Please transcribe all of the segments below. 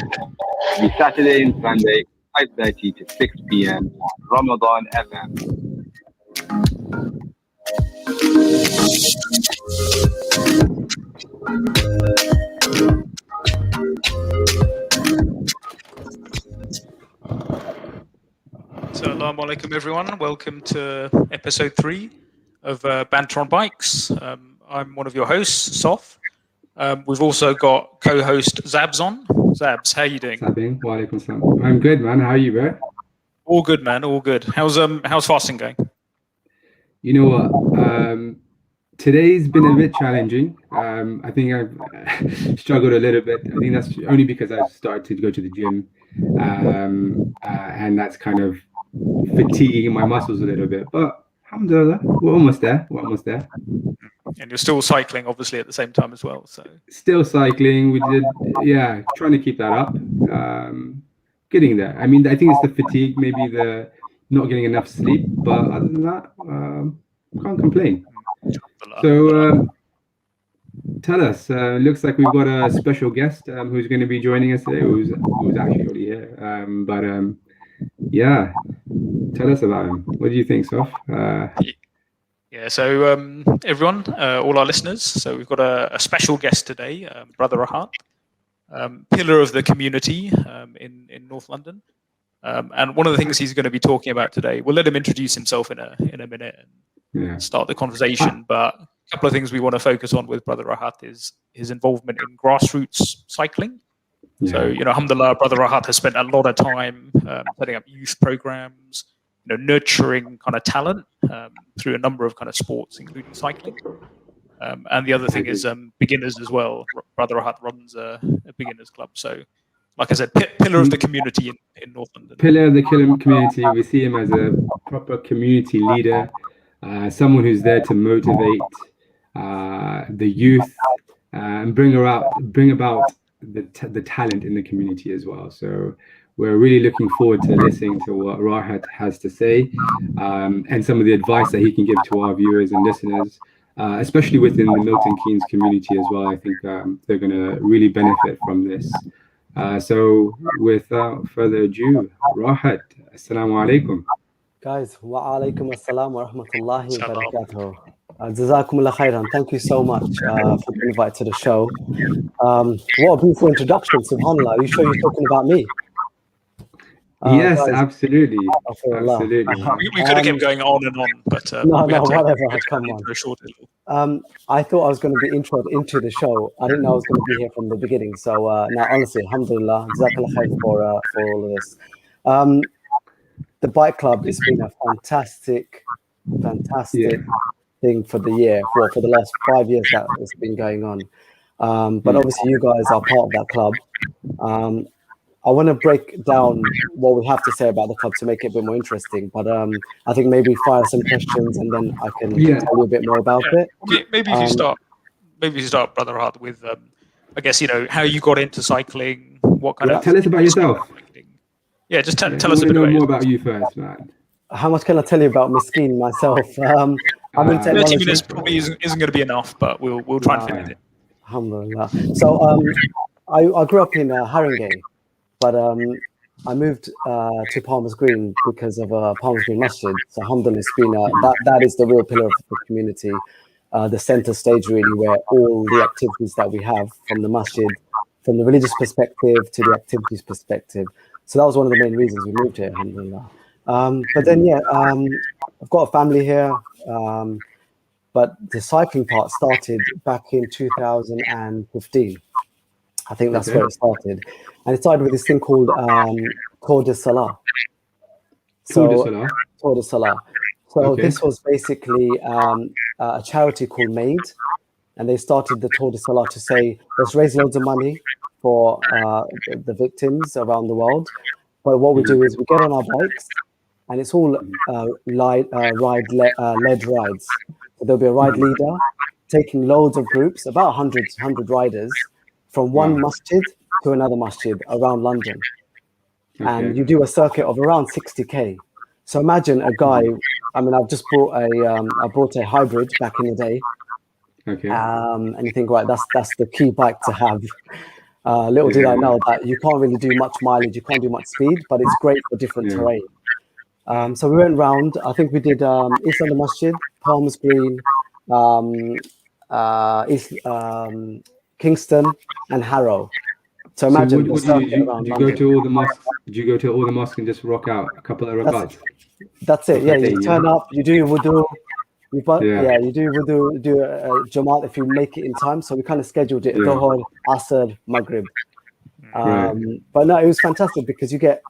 Every Saturday and Sunday, 5:30 to 6 p.m. on Ramadan FM. Assalamu alaikum, everyone. Welcome to episode 3 of Banter on Bikes. I'm one of your hosts, Sof. We've also got co-host Zabs on. Zabs, how you doing? Sabing, wa alaikum salam. I'm good, man. How are you, bro? All good, man. All good. How's fasting going? You know what? Today's been a bit challenging. I think I've struggled a little bit. I think that's only because I've started to go to the gym, and that's kind of fatiguing my muscles a little bit. But alhamdulillah, we're almost there. And you're still cycling, obviously, at the same time as well. So still cycling. We did, trying to keep that up. Getting there. I mean, I think it's the fatigue, maybe the not getting enough sleep. But other than that, can't complain. So tell us. Looks like we've got a special guest who's going to be joining us today. Who's actually already here. Yeah. Tell us about him. What do you think, Sof? So everyone, all our listeners, so we've got a special guest today, Brother Rahat, pillar of the community in North London. And one of the things he's going to be talking about today, we'll let him introduce himself in a minute and start the conversation. But a couple of things we want to focus on with Brother Rahat is his involvement in grassroots cycling. Yeah. So, alhamdulillah, Brother Rahat has spent a lot of time setting up youth programs, nurturing kind of talent through a number of kind of sports, including cycling. And the other thing is beginners as well. Brother Rahat runs a beginners club. So, like I said, pillar of the community in North London. Pillar of the community. We see him as a proper community leader, someone who's there to motivate the youth and bring about the talent in the community as well. So we're really looking forward to listening to what Rahat has to say and some of the advice that he can give to our viewers and listeners, especially within the Milton Keynes community as well. I think they're going to really benefit from this. So without further ado, Rahat, assalamu alaikum. Guys, wa alaikum assalam wa rahmatullahi wa barakatuh. Jazakumullah khairan. Thank you so much for the invite to the show. What a beautiful introduction, subhanAllah. Are you sure you're talking about me? Yes, guys, absolutely. We could have kept going on and on, but no, whatever. Come on. I thought I was going to be introed into the show. I didn't know I was going to be here from the beginning. So now, honestly, alhamdulillah, jazakallah khair for all of this. The bike club has been a fantastic thing for the year, for the last 5 years that it's been going on. But obviously, you guys are part of that club. I want to break down what we have to say about the club to make it a bit more interesting. But I think maybe fire some questions and then I can tell you a bit more about it. Maybe if you start, Brother Rahat, with I guess how you got into cycling. What kind of tell us about yourself. Yeah, just tell us a bit more about you first, man. How much can I tell you about Miskeen myself? I'm in technology. 30 minutes probably isn't going to be enough, but we'll try and fit it in. Alhamdulillah. So I grew up in Haringey. But I moved to Palmer's Green because of Palmer's Green Masjid. So alhamdulillah, it's been that is the real pillar of the community, the center stage really, where all the activities that we have from the masjid, from the religious perspective to the activities perspective. So that was one of the main reasons we moved here, alhamdulillah. But then I've got a family here. But the cycling part started back in 2015. I think that's where it started. And it started with this thing called Tour de Salah. Tour de Salah. So this was basically a charity called MAID. And they started the Tour de Salah to say, let's raise loads of money for the victims around the world. But what we do is we get on our bikes and it's all led rides. So there'll be a ride leader taking loads of groups, about 100 riders from one masjid to another masjid around London. And you do a circuit of around 60k. So imagine a guy, I've just bought a hybrid back in the day. And you think, right, that's the key bike to have. Little did I know that you can't really do much mileage, you can't do much speed, but it's great for different terrain. So we went round. I think we did East London Masjid, Palms Green, East Kingston, and Harrow. So imagine what the did you circuit do? around Did you go London. to all the mosques? Did you go to all the mosques and just rock out a couple of rakats? That's it. Yeah, you turn up, you do your wudu. Yeah. You do wudu, do a Jamaat if you make it in time. So we kind of scheduled it: Dhuhr, Asr, Maghrib. But no, it was fantastic because you get,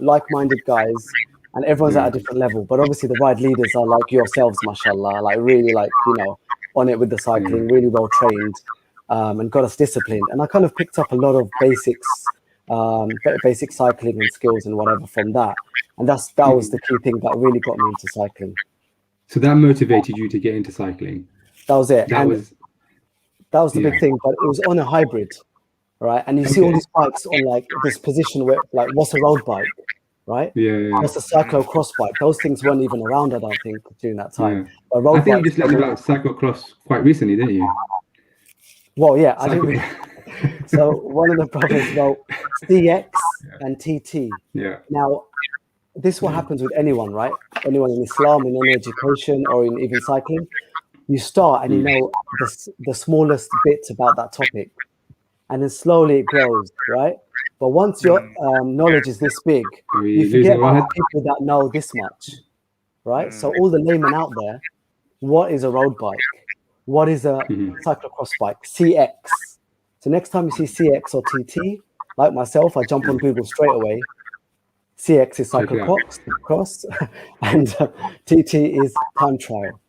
like-minded guys, and everyone's at a different level. But obviously, the ride leaders are like yourselves, mashallah, like really, like, on it with the cycling, really well trained, and got us disciplined. And I kind of picked up a lot of basics, basic cycling and skills and whatever from that. And that was the key thing that really got me into cycling. So that motivated you to get into cycling. That was it. That was the big thing. But it was on a hybrid, right? And you see all these bikes on like this position where, like, what's a road bike, right? What's a cyclocross bike? Those things weren't even around, I don't think, during that time. But road I think you bikes, just learned about cyclocross quite recently, didn't you? Well, yeah, I think we. So one of the brothers wrote CX and TT. Yeah. Now, this is what happens with anyone, right? Anyone in Islam, in any education, or in even cycling. You start and you know the smallest bits about that topic, and then slowly it grows, right? But once your knowledge is this big, you forget about people that know this much, right? So all the laymen out there, what is a road bike? What is a cyclocross bike? CX. So next time you see CX or TT, like myself, I jump on Google straight away. CX is cyclocross, and TT is time trial.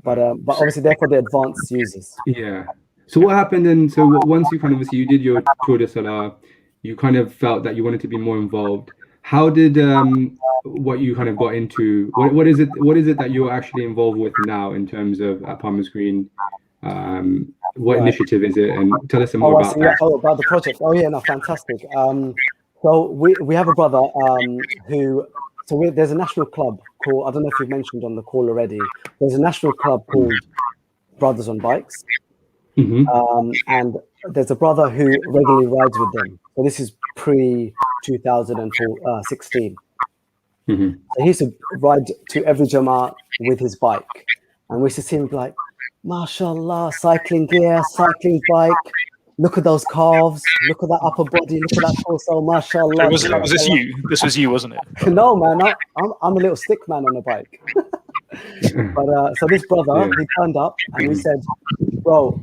But obviously they're for the advanced users. Yeah. So what happened then? So once you kind of, obviously you did your Tour de Salah, you kind of felt that you wanted to be more involved. How did what you kind of got into? What is it that you're actually involved with now in terms of Palmer's Green? What initiative is it? And tell us some more about that. About the project. Oh yeah, no, fantastic. So we have a brother there's a national club called, I don't know if you've mentioned on the call already, there's a national club called Brothers on Bikes. And there's a brother who regularly rides with them. So this is pre-2016. So he used to ride to every Jamaat with his bike. And we used to see him like, mashallah, cycling gear, cycling bike. Look at those calves. Look at that upper body. Look at that torso. Mashallah. Was this you? This was you, wasn't it? No, man. I'm a little stick man on a bike. But so this brother, he turned up and we said, bro,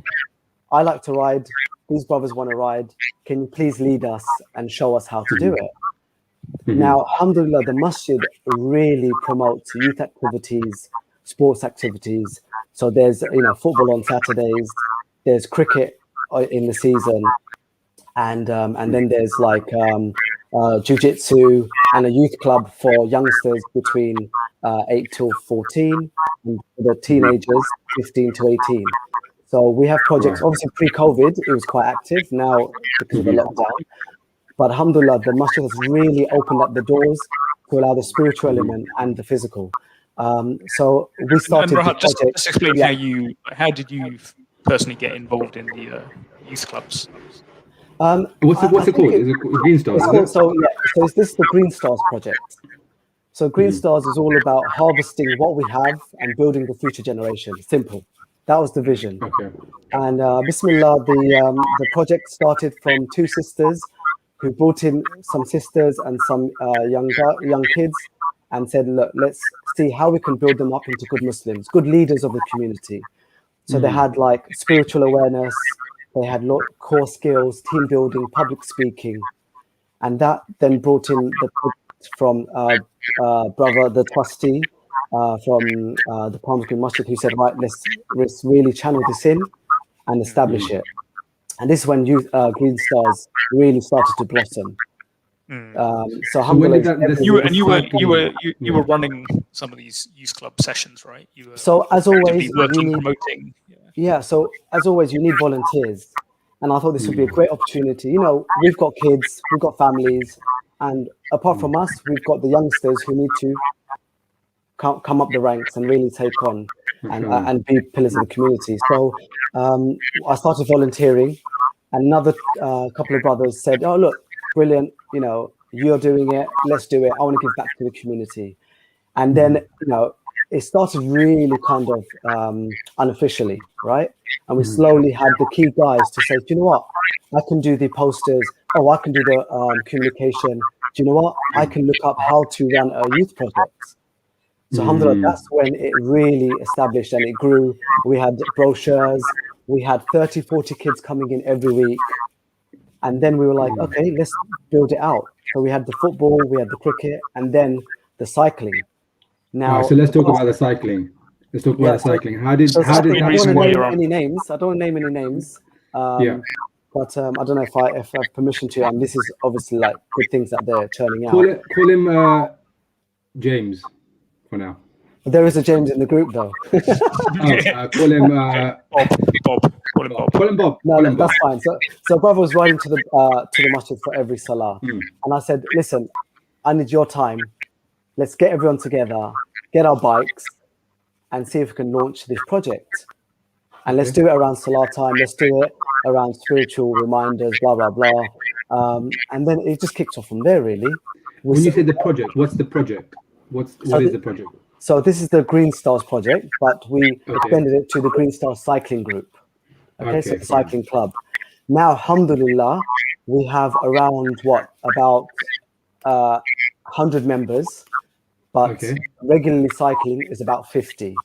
I like to ride. These brothers want to ride. Can you please lead us and show us how to do it? Now, alhamdulillah, the masjid really promotes youth activities, sports activities. So there's, football on Saturdays. There's cricket in the season, and then there's like jiu-jitsu and a youth club for youngsters between 8 till 14, and the teenagers 15 to 18. So we have projects. Obviously, pre-COVID, it was quite active. Now, because of the lockdown, but alhamdulillah, the masjid has really opened up the doors to allow the spiritual element and the physical. So we started. Rahat, just explain how did you personally get involved in the youth clubs? What's it called? Is it Green Stars? So this is the Green Stars project. So Green Stars is all about harvesting what we have and building the future generation. Simple. That was the vision. Okay. And Bismillah, the project started from two sisters who brought in some sisters and some young kids and said, look, let's see how we can build them up into good Muslims, good leaders of the community. So they had like spiritual awareness, they had core skills, team building, public speaking. And that then brought in the from brother, the trustee from the Palms Green Masjid, who said, right, let's really channel this in and establish it. And this is when Green Stars really started to blossom. So you were running some of these youth club sessions, right? You were so as always promoting. So as always, you need volunteers, and I thought this would be a great opportunity. We've got kids, we've got families, and apart from us, we've got the youngsters who need to come up the ranks and really take on and be pillars of the community. So I started volunteering. And another couple of brothers said, "Oh, look, brilliant! You know, you're doing it. Let's do it. I want to give back to the community." And then, it started really kind of unofficially, right? And we slowly had the key guys to say, "Do you know what? I can do the posters. Oh, I can do the communication. Do you know what? I can look up how to run a youth project." So alhamdulillah, that's when it really established and it grew. We had brochures. We had 30, 40 kids coming in every week. And then we were like, okay, let's build it out. So we had the football, we had the cricket, and then the cycling. Now, so let's talk about the cycling. Let's talk about the cycling. How did I don't want to why name you're on. any names. I don't want to name any names. But I don't know if I have permission to. And this is obviously like good things that they're turning out. Call him James for now. There is a James in the group though. Call him Bob. Call him Bob. Call him Bob. No, that's fine. So brother was riding to the masjid for every salah, and I said, "Listen, I need your time. Let's get everyone together, get our bikes, and see if we can launch this project. And let's do it around salah time. Let's do it around spiritual reminders, blah blah blah." And then it just kicked off from there. Really. When you say the project, what's the project? What is the project? So this is the Green Stars project, but we extended it to the Green Stars cycling group. Okay, so the cycling club. Now, alhamdulillah, we have around about 100 members, but regularly cycling is about 50.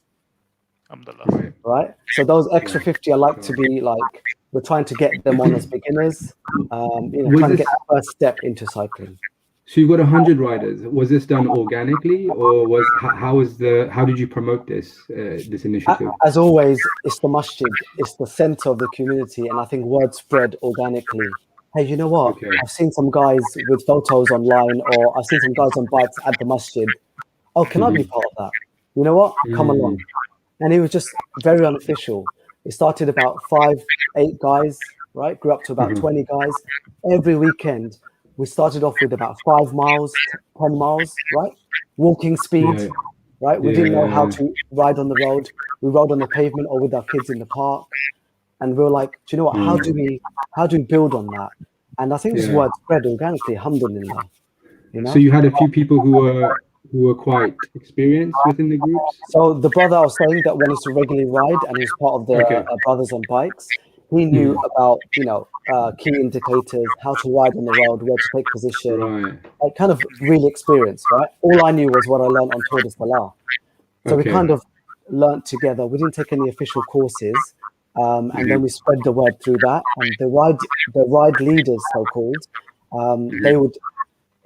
Alhamdulillah. Right? So those extra 50 I like to be like, we're trying to get them on as beginners, trying to get the first step into cycling. So you've got 100 riders. Was this done organically, or how did you promote this initiative? As always, it's the masjid, it's the center of the community, and I think word spread organically. Hey, you know what? I've seen some guys with photos online, or I've seen some guys on bikes at the masjid. Oh, can I be part of that? You know what? Come along. And it was just very unofficial. It started about 5, 8 guys, right? Grew up to about 20 guys. Every weekend, we started off with about 5 miles, 10 miles, right? Walking speed, right? We didn't know how to ride on the road. We rode on the pavement or with our kids in the park. And we were like, do you know what? How do we build on that? And I think this word spread organically, alhamdulillah. You know? So you had a few people who were quite experienced within the groups? So the brother I was saying that wanted to regularly ride, and he was part of the brothers on bikes. He knew about, key indicators, how to ride on the road, where to take position, like kind of really experienced, right? All I knew was what I learned on Tour de Salah. So we kind of learned together. We didn't take any official courses. And then we spread the word through that. And the ride leaders, so-called, they would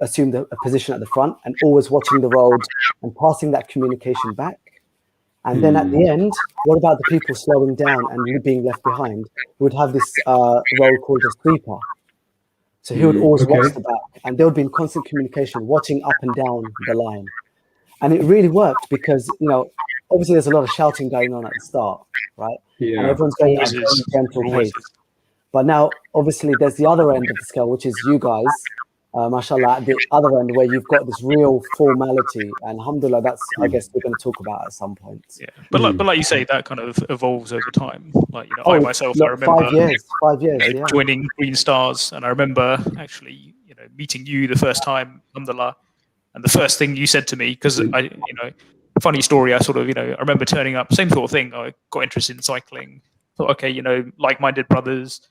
assume a position at the front and always watching the road and passing that communication back. And then at the end, what about the people slowing down and being left behind? We'd have this role called a sweeper. So he would always watch the back, and they would be in constant communication, watching up and down the line. And it really worked because, obviously there's a lot of shouting going on at the start, right? Yeah. And everyone's going at a gentle pace. But now, obviously, there's the other end of the scale, which is you guys, mashallah, at the other end where you've got this real formality. And alhamdulillah, that's, I guess, we're going to talk about at some point. Yeah, but like you say, that kind of evolves over time. Like, I myself, I remember 5 years, joining Green Stars, and I remember actually, meeting you the first time, alhamdulillah, and the first thing you said to me, because funny story, I sort of, I remember turning up, same sort of thing. I got interested in cycling. Thought, okay, like-minded brothers.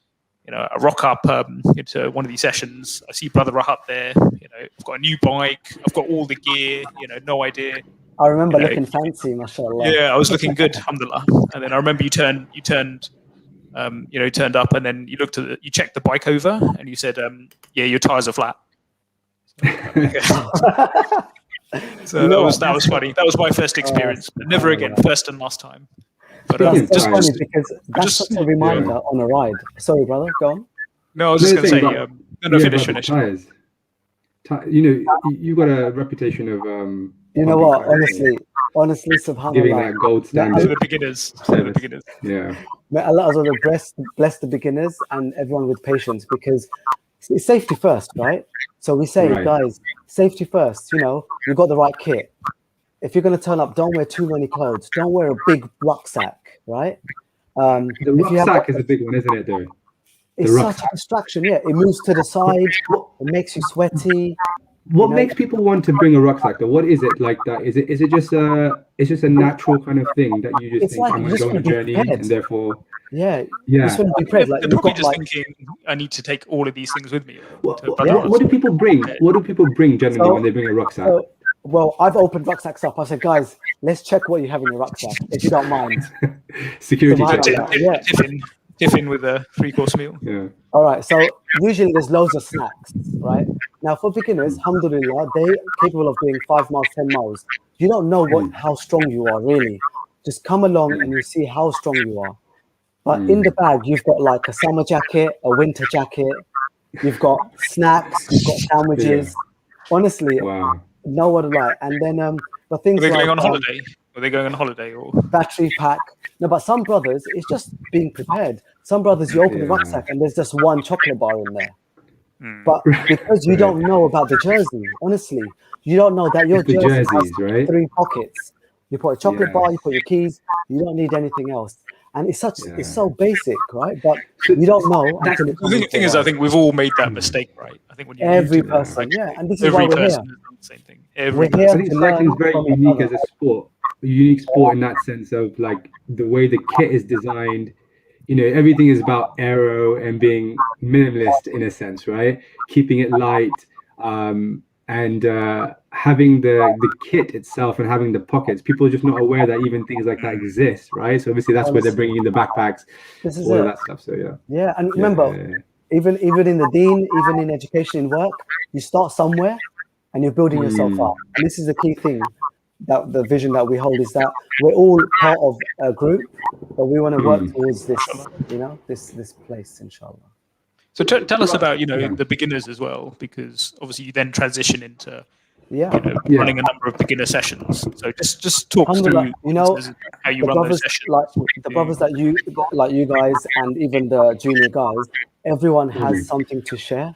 I rock up into one of these sessions. I see Brother Rahat there. I've got a new bike. I've got all the gear. No idea. I remember looking fancy, mashallah. Yeah, I was looking good, alhamdulillah. And then I remember you turned up, and then you you checked the bike over, and you said, "Yeah, your tires are flat." So that was funny. That was my first experience. But never again. First and last time. But just funny because that's just a reminder on a ride. Sorry, brother, go on. No, I was just going to say, finish. Tires. You've got a reputation of you know what? Honestly, subhanallah, giving that gold standard to the beginners. Yeah. May Allah bless the beginners and everyone with patience, because it's safety first, right? So we say, guys, safety first. You've got the right kit. If you're going to turn up, don't wear too many clothes. Don't wear a big rucksack, right? The rucksack is a big one, isn't it, though? It's such a distraction. Yeah, it moves to the side. It makes you sweaty. What makes people want to bring a rucksack though? What is it like that? Is it just a natural kind of thing that you just It's think like I'm you going to just go on a want to be journey prepared. and therefore Yeah, you yeah. just want to be prepared. Like They're you've probably got just like thinking, I need to take all of these things with me. What do people bring? What do people bring generally when they bring a rucksack? well, I've opened rucksacks up. I said, guys, let's check what you have in your rucksack, if you don't mind. Security check. Yeah. Tiffin with a 3-course meal. Yeah. All right. So usually there's loads of snacks, right? Now for beginners, alhamdulillah, they're capable of doing 5 miles, 10 miles. You don't know how strong you are really. Just come along and you see how strong you are. But in the bag, you've got like a summer jacket, a winter jacket. You've got snacks. You've got sandwiches. Honestly, Wow. no one like. And then the things Are they like going on holiday? Are they going on holiday or battery pack. No, but some brothers, it's just being prepared. Some brothers, you open the rucksack and there's just one chocolate bar in there. But because you don't know about the jersey, honestly, you don't know that your It's the jersey jerseys, has right? 3 pockets. You put a chocolate bar, you put your keys. You don't need anything else. And it's so basic, right? But you don't know until it comes the thing is, I think we've all made that mistake, right? I think when you every person, and this is why every we're here. person has done the same thing. We're here I think to cycling is learn very from unique each as a sport. A unique sport in that sense of like the way the kit is designed. You know, everything is about aero and being minimalist in a sense, right? Keeping it light, and having the kit itself and having the pockets. People are just not aware that even things like that exist, right? So obviously that's where they're bringing in the backpacks, This is all of it. that stuff. So yeah. Yeah, and remember, even in the deen, even in education, in work, you start somewhere and you're building yourself up. And this is the key thing, that the vision that we hold is that we're all part of a group, but we want to work towards this, this place, inshallah. So tell us about the beginners as well, because obviously you then transition into running a number of beginner sessions. So just talk through how you run those sessions. Like the brothers that you guys and even the junior guys, everyone has something to share,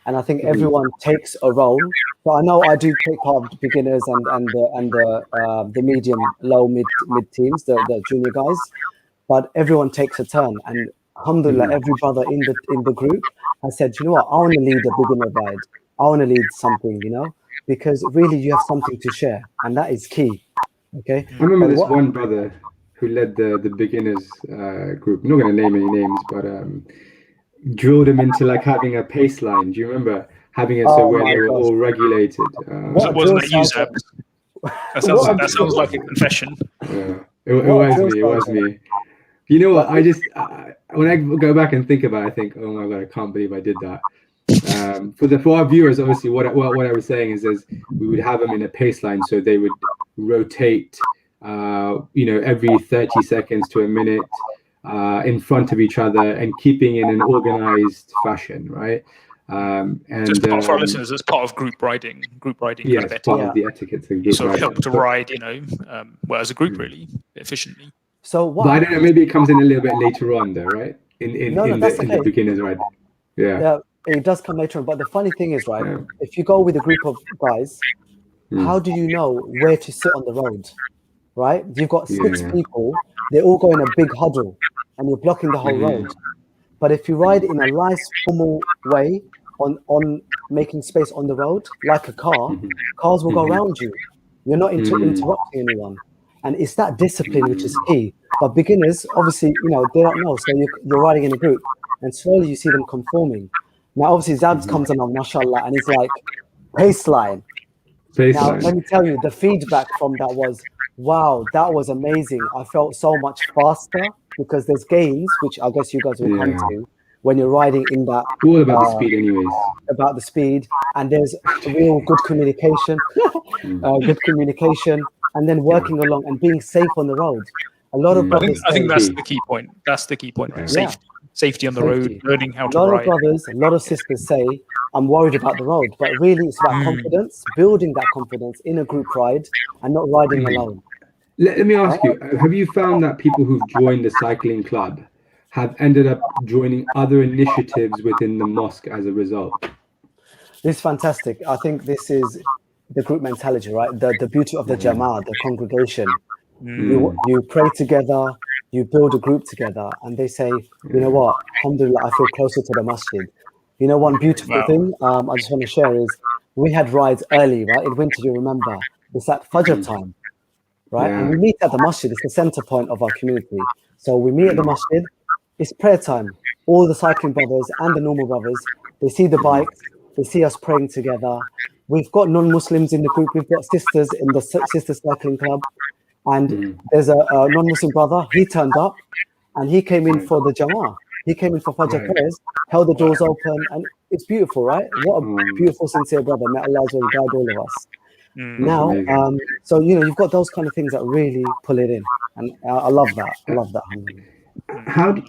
and I think everyone takes a role. So I know I do take part of the beginners and the medium, low, mid teams, the junior guys, but everyone takes a turn. And alhamdulillah, every brother in the group has said, you know what, I want to lead a beginner ride. I want to lead something, because really you have something to share, and that is key. Okay. I remember this one brother who led the beginners group. I'm not going to name any names, but drilled him into like having a pace line. Do you remember having it where they were all regulated? Wasn't that you, Zab? That sounds like a confession. Yeah, it was me. You know what? When I go back and think about it, I think, oh my God, I can't believe I did that. For our viewers, obviously, what I was saying is we would have them in a pace line, so they would rotate, every 30 seconds to a minute in front of each other and keeping in an organized fashion, right? And just part for our listeners, as part of group riding. Yeah, it's part of the etiquette of group sort of riding. help to ride, as a group really efficiently. So what? But I don't know. Maybe it comes in a little bit later on, though, right? In the beginners ride. Yeah, it does come later on. But the funny thing is, right? If you go with a group of guys, how do you know where to sit on the road? Right? You've got 6 people. They all go in a big huddle, and you're blocking the whole road. But if you ride in a nice, formal way, on making space on the road, like a car, cars will go around you. You're not interrupting anyone. And it's that discipline which is key. But beginners, obviously, they don't know. So you're riding in a group, and slowly you see them conforming. Now, obviously, Zabs comes along, mashallah, and he's like, pace line. Now, let me tell you, the feedback from that was, wow, that was amazing. I felt so much faster, because there's gains, which I guess you guys will come to, when you're riding in that. All about the speed anyways. About the speed. And there's real good communication. And then working along and being safe on the road. A lot of brothers. I think that's the key point. That's the key point, right? Safety on the road, learning how to ride. A lot of brothers, a lot of sisters say, I'm worried about the road. But really, it's about confidence, building that confidence in a group ride and not riding alone. Let me ask you, have you found that people who've joined the cycling club have ended up joining other initiatives within the mosque as a result? This is fantastic. I think this is the group mentality, right? The beauty of the Jama'ah, the congregation. You pray together, you build a group together, and they say, you know what, alhamdulillah, I feel closer to the masjid. You know, one beautiful thing I just want to share is we had rides early, right? In winter, you remember, it's at Fajr time, right? And we meet at the masjid. It's the center point of our community. So we meet at the masjid. It's prayer time. All the cycling brothers and the normal brothers, they see the bikes, they see us praying together. We've got non-Muslims in the group. We've got sisters in the sister cycling club. And there's a non-Muslim brother. He turned up and he came in for the Jama'ah. He came in for Fajr prayers, held the doors open, and it's beautiful, right? What a beautiful, sincere brother. May Allah will guide all of us. Now, so, you know, you've got those kind of things that really pull it in. And I love that. I love that. How do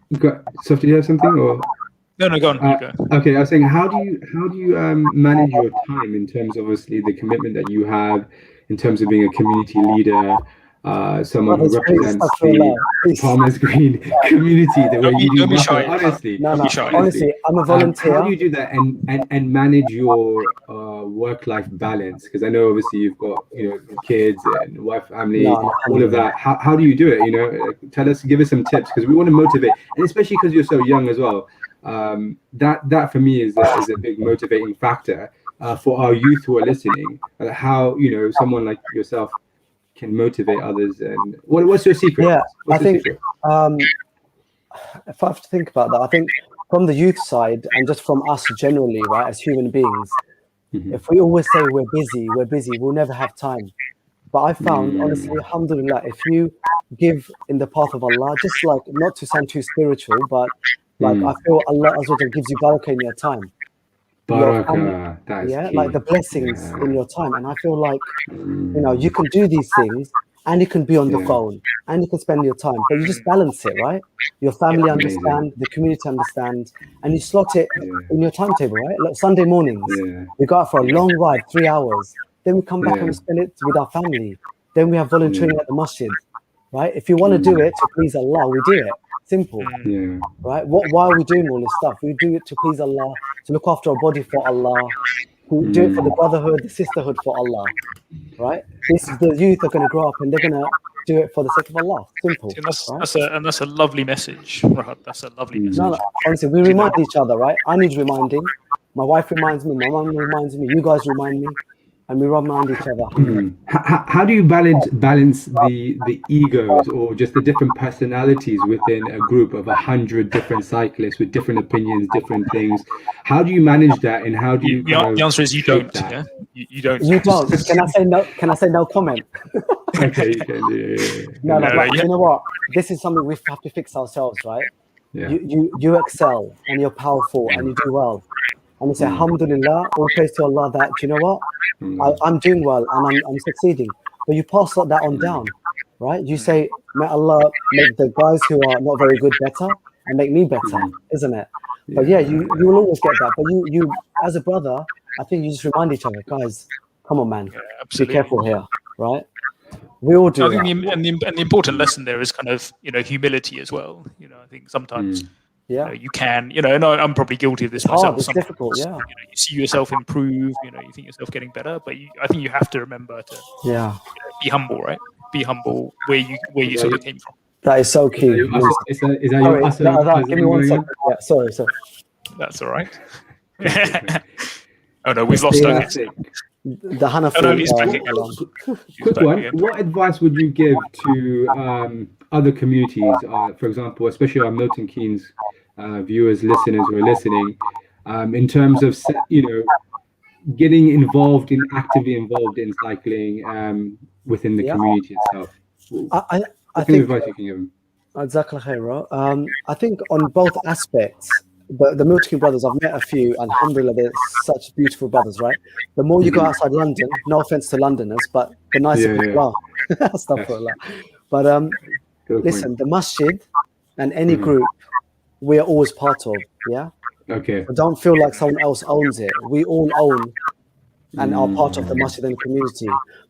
you, so do you have something or? No, go on. Go. Okay, I was saying, how do you manage your time in terms of obviously the commitment that you have in terms of being a community leader, someone who represents the Palmer's Green community, the way you do shy, honestly. Honestly, I'm a volunteer. How do you do that and manage your work-life balance? Because I know obviously you've got, you know, kids and wife, family, all of that. How do you do it? You know, give us some tips, because we want to motivate, and especially because you're so young as well. That for me is a big motivating factor for our youth who are listening. How, you know, someone like yourself can motivate others, and what's your secret? Yeah, what's I think if I have to think about that, I think from the youth side and just from us generally, right, as human beings, if we always say we're busy, we'll never have time. But I found, honestly, alhamdulillah, if you give in the path of Allah, just like, not to sound too spiritual, but like I feel Allah Azza wa Jalla gives you barakah in your time. Barakah, that is key. Like the blessings in your time. And I feel like, you know, you can do these things and you can be on the phone and you can spend your time, but you just balance it, right? Your family understand, the community understand, and you slot it in your timetable, right? Like Sunday mornings, we go out for a long ride, 3 hours. Then we come back and we spend it with our family. Then we have volunteering at the masjid, right? If you want to do it to please Allah, we do it. Simple, right? Why are we doing all this stuff? We do it to please Allah, to look after our body for Allah. We do it for the brotherhood, the sisterhood for Allah, right? The youth are going to grow up and they're going to do it for the sake of Allah. Simple. And that's a lovely message, Rahat. That's a lovely message. No, honestly, we remind each other, right? I need reminding. My wife reminds me. My mom reminds me. You guys remind me. And we remind each other. How do you balance the egos or just the different personalities within a group of 100 different cyclists with different opinions, different things? How do you manage that, and how do you? The answer is you don't. Yeah? You don't. You don't. Can I say no? Can I say no comment? Okay, you can. No, but you know what? This is something we have to fix ourselves, right? Yeah. You excel and you're powerful and you do well. And we say, alhamdulillah, all praise to Allah that, you know what, I'm doing well and I'm succeeding. But you pass that on down, right? You say, may Allah make the guys who are not very good better and make me better, isn't it? But you will always get that. But you as a brother, I think you just remind each other, guys, come on, man, be careful here, right? We all do. I think the important lesson there is kind of, you know, humility as well. You know, I think sometimes you know, you can, you know, and I'm probably guilty of this myself. It's difficult, you know, you see yourself improve, you know, you think yourself getting better, but I think you have to remember to you know, be humble, right? Be humble where you sort of came from. That is so key. Is that your give me 1 second. Yeah, sorry. That's all right. Oh no, we've lost our guest. The Hanafi. Quick one. What advice would you give to other communities, for example, especially our Milton Keynes viewers, listeners who are listening, in terms of, you know, getting actively involved in cycling within the community itself? I think advice you can give them? I think on both aspects, the Milton Keynes brothers, I've met a few, and alhamdulillah, they're such beautiful brothers, right? The more you go outside London, no offense to Londoners, but the nicer people are. Astaghfirullah. But listen, the masjid and any group, we are always part of, Okay. So don't feel like someone else owns it. We all own and are part of the masjid and the community.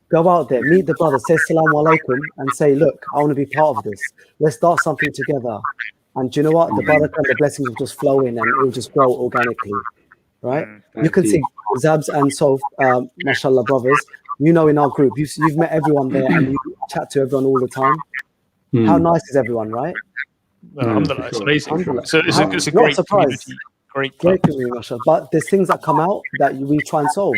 Go out there, meet the brothers, say assalamu alaikum, and say, look, I want to be part of this. Let's start something together. And do you know what? The barakah and the blessings will just flow in and it will just grow organically, right? You can see Zabs and Sof, mashallah brothers, you know, in our group, you've met everyone there and you chat to everyone all the time. How nice is everyone, right? Alhamdulillah, it's amazing. So it's a Not great surprised. community. Great community, mashallah. But there's things that come out that we try and solve,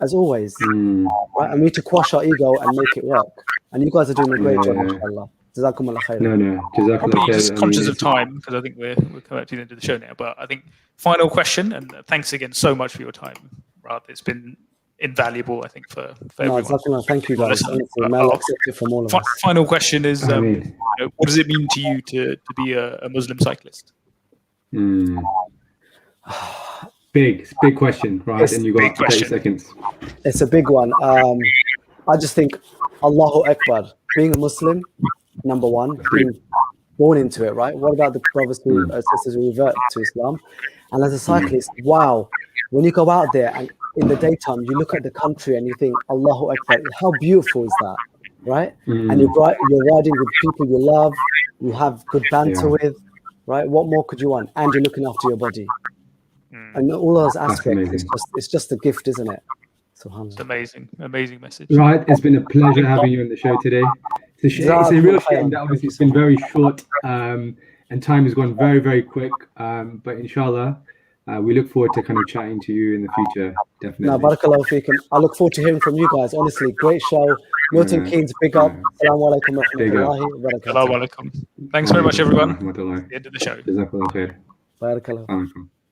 as always. Right? And we need to quash our ego and make it work. And you guys are doing a great job, mashallah. Jazakumullah khair. No. Probably just conscious of time, because I think we're coming up to the end of the show now. But I think final question, and thanks again so much for your time, Rad. It's been invaluable, I think, for everyone. Thank you, guys. Honestly, may Allah accept it from all of us. Final question is, what does it mean to you to be a Muslim cyclist? Big question, right? And you got 30 seconds. It's a big one. I just think Allahu Akbar, being a Muslim, number one, being born into it, right? What about the brothers who sisters who revert to Islam? And as a cyclist, wow, when you go out there and in the daytime, you look at the country and you think, Allahu Akbar, how beautiful is that, right? And you're riding with people you love, you have good banter with, right? What more could you want? And you're looking after your body. And all those aspects, it's just a gift, isn't it? It's amazing message. Right, it's been a pleasure having you on the show today. It's a real shame that obviously it's been very short and time has gone very, very quick. But inshallah, we look forward to kind of chatting to you in the future, definitely. No, barakallahu feekum. I look forward to hearing from you guys. Honestly, great show. Milton Keynes, big up. Assalamu alaikum wa rahmatullahi wa barakatuh. Thanks very much, everyone. The end of the show. Jazakallah khair. Barakallahu.